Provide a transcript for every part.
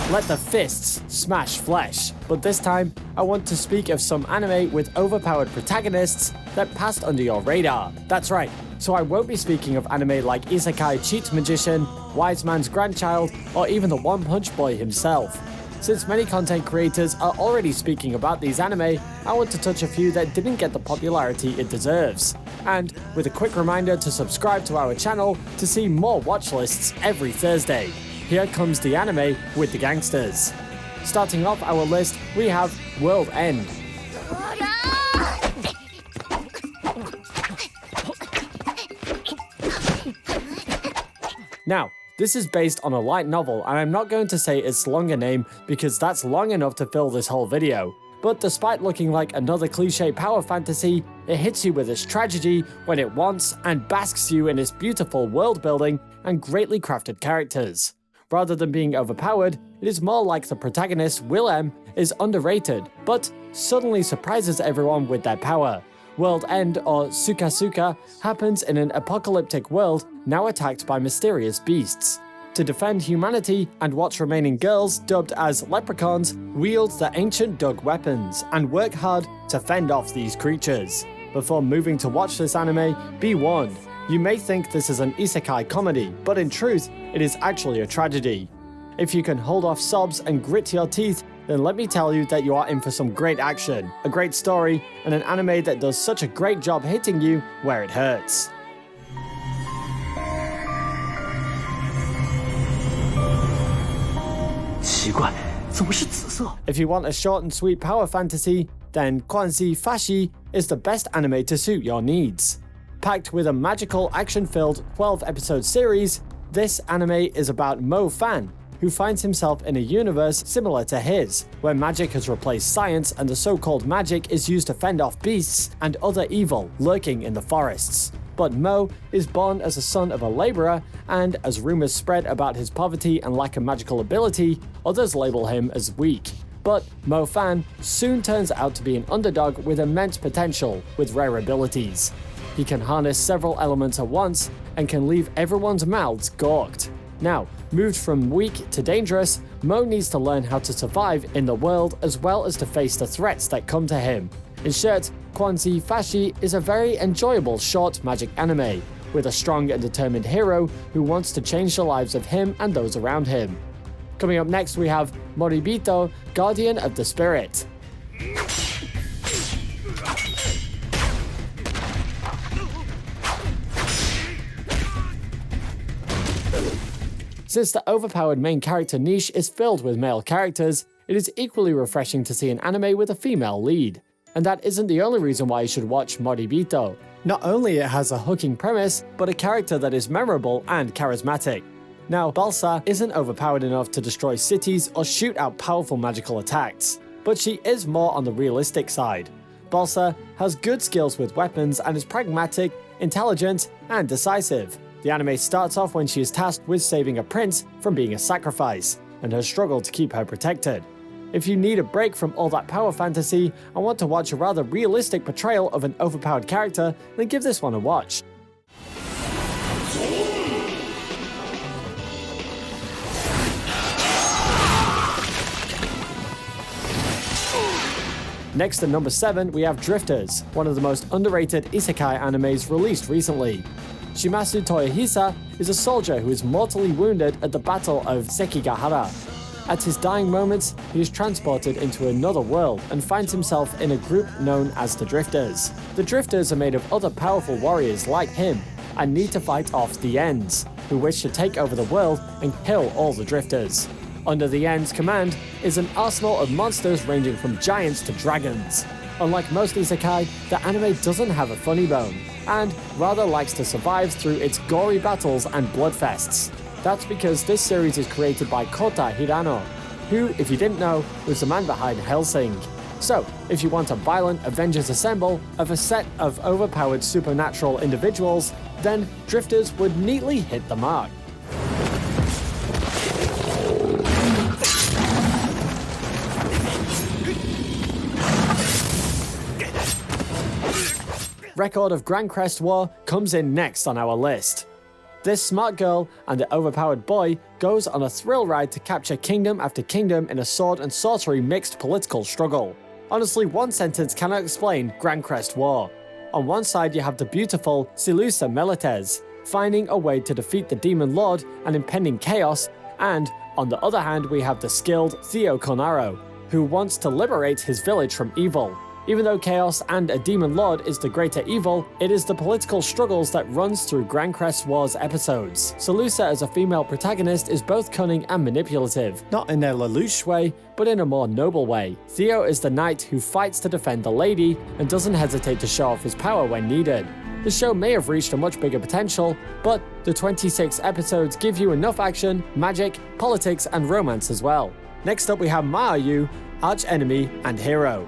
Let the fists smash flesh, but this time I want to speak of some anime with overpowered protagonists that passed under your radar. That's right, so I won't be speaking of anime like Isekai Cheat Magician, Wise Man's Grandchild, or even the One Punch Boy himself. Since many content creators are already speaking about these anime, I want to touch a few that didn't get the popularity it deserves. And with a quick reminder to subscribe to our channel to see more watch lists every Thursday. Here comes the anime with the gangsters. Starting off our list, we have World End. Now, this is based on a light novel, and I'm not going to say its longer name because that's long enough to fill this whole video. But despite looking like another cliché power fantasy, it hits you with its tragedy when it wants and basks you in its beautiful world building and greatly crafted characters. Rather than being overpowered, it is more like the protagonist, Willem, is underrated, but suddenly surprises everyone with their power. World End, or Sukasuka, happens in an apocalyptic world now attacked by mysterious beasts. To defend humanity and what's remaining girls, dubbed as leprechauns, wield the ancient dug weapons and work hard to fend off these creatures. Before moving to watch this anime, be warned. You may think this is an isekai comedy, but in truth, it is actually a tragedy. If you can hold off sobs and grit your teeth, then let me tell you that you are in for some great action, a great story, and an anime that does such a great job hitting you where it hurts. If you want a short and sweet power fantasy, then Kwanzi Fashi is the best anime to suit your needs. Packed with a magical, action-filled 12-episode series, this anime is about Mo Fan, who finds himself in a universe similar to his, where magic has replaced science and the so-called magic is used to fend off beasts and other evil lurking in the forests. But Mo is born as a son of a laborer, and as rumors spread about his poverty and lack of magical ability, others label him as weak. But Mo Fan soon turns out to be an underdog with immense potential with rare abilities. He can harness several elements at once and can leave everyone's mouths gawked. Now, moved from weak to dangerous, Mo needs to learn how to survive in the world as well as to face the threats that come to him. In short, Kwanzi Fashi is a very enjoyable short magic anime, with a strong and determined hero who wants to change the lives of him and those around him. Coming up next we have Moribito, Guardian of the Spirit. Since the overpowered main character niche is filled with male characters, it is equally refreshing to see an anime with a female lead. And that isn't the only reason why you should watch Moribito. Not only it has a hooking premise, but a character that is memorable and charismatic. Now, Balsa isn't overpowered enough to destroy cities or shoot out powerful magical attacks, but she is more on the realistic side. Balsa has good skills with weapons and is pragmatic, intelligent, and decisive. The anime starts off when she is tasked with saving a prince from being a sacrifice, and her struggle to keep her protected. If you need a break from all that power fantasy and want to watch a rather realistic portrayal of an overpowered character, then give this one a watch. Next at number 7, we have Drifters, one of the most underrated isekai animes released recently. Shimasu Toyohisa is a soldier who is mortally wounded at the Battle of Sekigahara. At his dying moments, he is transported into another world and finds himself in a group known as the Drifters. The Drifters are made of other powerful warriors like him and need to fight off the Ends, who wish to take over the world and kill all the Drifters. Under the Ends' command is an arsenal of monsters ranging from giants to dragons. Unlike most isekai, the anime doesn't have a funny bone, and rather likes to survive through its gory battles and bloodfests. That's because this series is created by Kota Hirano, who, if you didn't know, was the man behind Hellsing. So, if you want a violent Avengers Assemble of a set of overpowered supernatural individuals, then Drifters would neatly hit the mark. Record of Grand Crest War comes in next on our list. This smart girl and the overpowered boy goes on a thrill ride to capture kingdom after kingdom in a sword and sorcery mixed political struggle. Honestly, one sentence cannot explain Grand Crest War. On one side you have the beautiful Silusa Melites, finding a way to defeat the demon lord and impending chaos, and on the other hand we have the skilled Theo Conaro, who wants to liberate his village from evil. Even though chaos and a demon lord is the greater evil, it is the political struggles that runs through Grand Crest War's episodes. Salusa as a female protagonist is both cunning and manipulative, not in a Lelouch way, but in a more noble way. Theo is the knight who fights to defend the lady and doesn't hesitate to show off his power when needed. The show may have reached a much bigger potential, but the 26 episodes give you enough action, magic, politics, and romance as well. Next up we have Mayu, arch enemy and hero.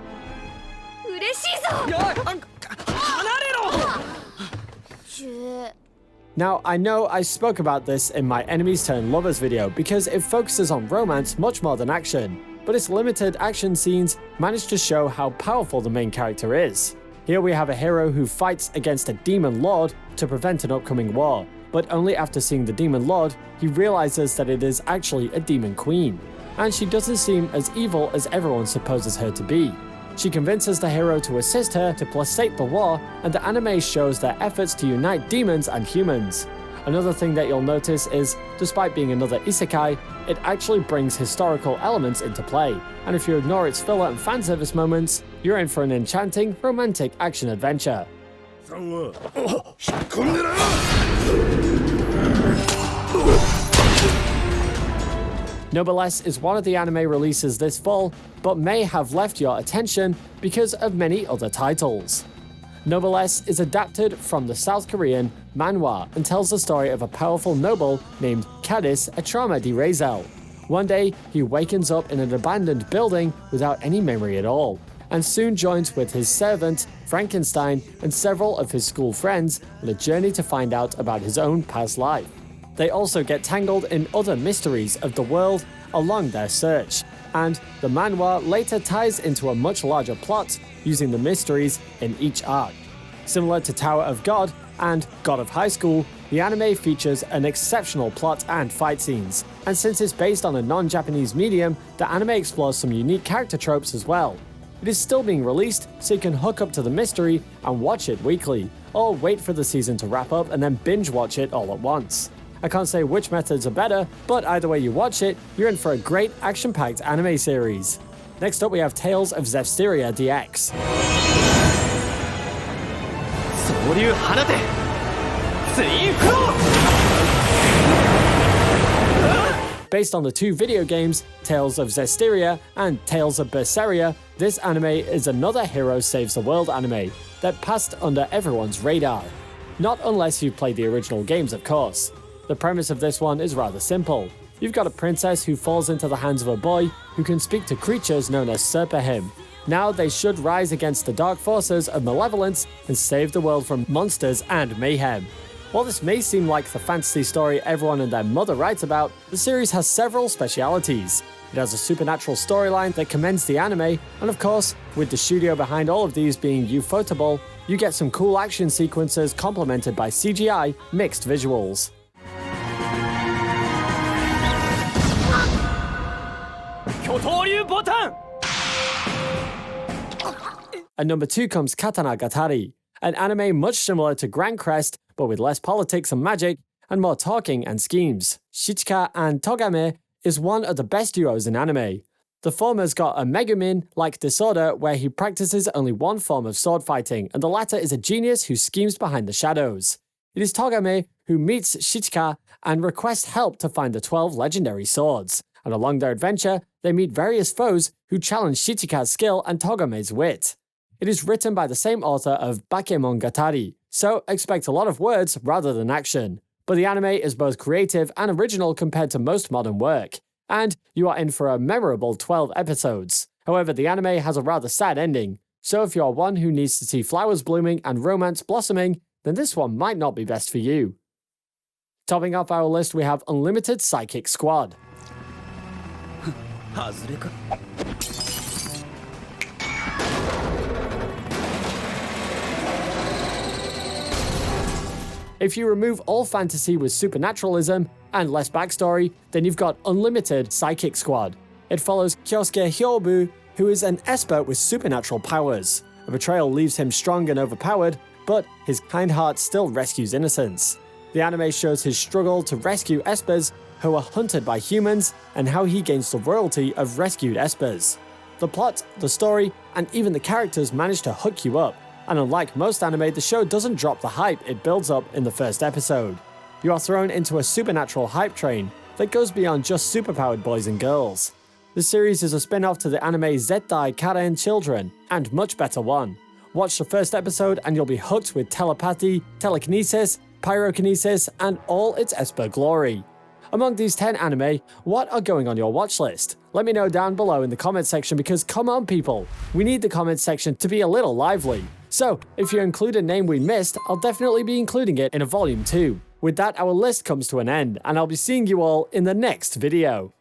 Now, I know I spoke about this in my Enemies Turn Lovers video because it focuses on romance much more than action, but its limited action scenes manage to show how powerful the main character is. Here we have a hero who fights against a demon lord to prevent an upcoming war, but only after seeing the demon lord, he realizes that it is actually a demon queen, and she doesn't seem as evil as everyone supposes her to be. She convinces the hero to assist her to placate the war, and the anime shows their efforts to unite demons and humans. Another thing that you'll notice is, despite being another isekai, it actually brings historical elements into play, and if you ignore its filler and fanservice moments, you're in for an enchanting, romantic action adventure. Noblesse is one of the anime releases this fall, but may have left your attention because of many other titles. Noblesse is adapted from the South Korean manhwa and tells the story of a powerful noble named Kadis Atrama di Rezel. One day, he wakens up in an abandoned building without any memory at all, and soon joins with his servant, Frankenstein, and several of his school friends on a journey to find out about his own past life. They also get tangled in other mysteries of the world along their search, and the manhwa later ties into a much larger plot using the mysteries in each arc. Similar to Tower of God and God of High School, the anime features an exceptional plot and fight scenes, and since it's based on a non-Japanese medium, the anime explores some unique character tropes as well. It is still being released, so you can hook up to the mystery and watch it weekly, or wait for the season to wrap up and then binge watch it all at once. I can't say which methods are better, but either way you watch it, you're in for a great action-packed anime series. Next up we have Tales of Zestiria DX. Based on the two video games, Tales of Zestiria and Tales of Berseria, this anime is another hero saves the world anime that passed under everyone's radar. Not unless you've played the original games, of course. The premise of this one is rather simple. You've got a princess who falls into the hands of a boy who can speak to creatures known as Serpahim. Now they should rise against the dark forces of malevolence and save the world from monsters and mayhem. While this may seem like the fantasy story everyone and their mother writes about, the series has several specialities. It has a supernatural storyline that commends the anime, and of course, with the studio behind all of these being Ufotable, you get some cool action sequences complemented by CGI mixed visuals. At number 2 comes Katangatari, an anime much similar to Grand Crest, but with less politics and magic, and more talking and schemes. Shichika and Togame is one of the best duos in anime. The former's got a Megumin-like disorder where he practices only one form of sword fighting, and the latter is a genius who schemes behind the shadows. It is Togame who meets Shichika and requests help to find the 12 legendary swords, and along their adventure, they meet various foes who challenge Shichika's skill and Togame's wit. It is written by the same author of Bakemonogatari, so expect a lot of words rather than action. But the anime is both creative and original compared to most modern work, and you are in for a memorable 12 episodes. However, the anime has a rather sad ending, so if you are one who needs to see flowers blooming and romance blossoming, then this one might not be best for you. Topping off our list, we have Unlimited Psychic Squad. If you remove all fantasy with supernaturalism and less backstory, then you've got unlimited Psychic Squad. It follows Kyosuke Hyobu, who is an esper with supernatural powers. A betrayal leaves him strong and overpowered, but his kind heart still rescues innocents. The anime shows his struggle to rescue espers who are hunted by humans and how he gains the royalty of rescued espers. The plot, the story, and even the characters manage to hook you up, and unlike most anime, the show doesn't drop the hype it builds up in the first episode. You are thrown into a supernatural hype train that goes beyond just superpowered boys and girls. The series is a spin-off to the anime Zettai Karen Children, and much better one. Watch the first episode and you'll be hooked with telepathy, telekinesis, pyrokinesis, and all its esper glory. Among these 10 anime, what are going on your watch list? Let me know down below in the comment section because come on people, we need the comment section to be a little lively. So, if you include a name we missed, I'll definitely be including it in a volume 2. With that, our list comes to an end, and I'll be seeing you all in the next video.